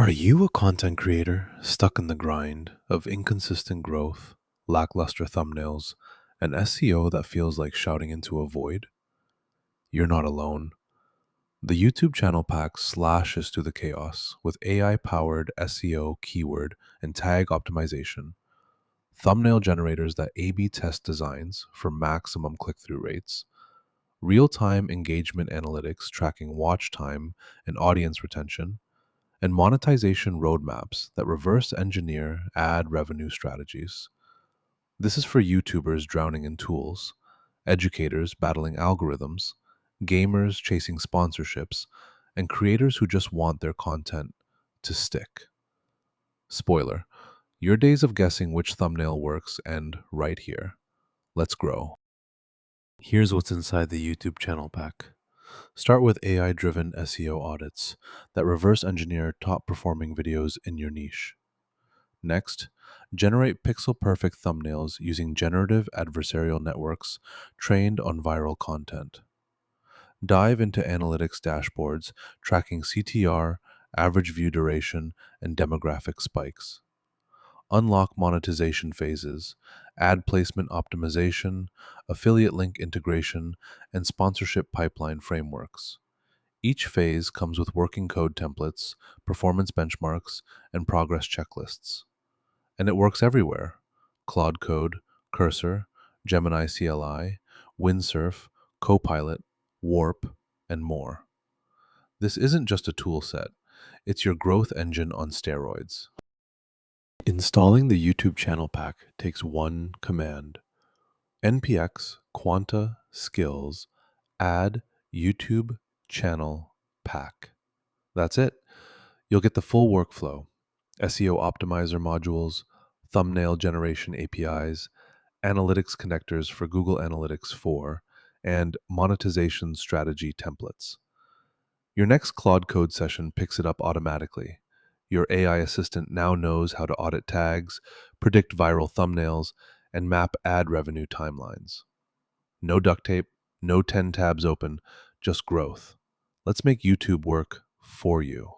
Are you a content creator stuck in the grind of inconsistent growth, lackluster thumbnails, and SEO that feels like shouting into a void? You're not alone. The YouTube channel pack slashes through the chaos with AI powered SEO, keyword, and tag optimization, thumbnail generators that A B test designs for maximum click through rates, real time engagement analytics tracking watch time and audience retention, and monetization roadmaps that reverse engineer ad revenue strategies. This is for YouTubers drowning in tools, educators battling algorithms, gamers chasing sponsorships, and creators who just want their content to stick. Spoiler, your days of guessing which thumbnail works end right here. Let's grow. Here's what's inside the YouTube channel pack. Start with AI driven SEO audits that reverse engineer top performing videos in your niche. Next, generate pixel perfect thumbnails using generative adversarial networks trained on viral content. Dive into analytics dashboards tracking CTR, average view duration, and demographic spikes. Unlock monetization phases, ad placement optimization, affiliate link integration, and sponsorship pipeline frameworks. Each phase comes with working code templates, performance benchmarks, and progress checklists. And it works everywhere: Claude Code, Cursor, Gemini CLI, Windsurf, Copilot, Warp, and more. This isn't just a tool set, it's your growth engine on steroids. Installing the YouTube channel pack takes one command: npx quanta-skills add YouTube channel pack. That's it. You'll get the full workflow: SEO optimizer modules, thumbnail generation APIs, analytics connectors for Google Analytics 4, and monetization strategy templates. Your next Claude Code session picks it up automatically. Your AI assistant now knows how to audit tags, predict viral thumbnails, and map ad revenue timelines. No duct tape, no 10 tabs open, just growth. Let's make YouTube work for you.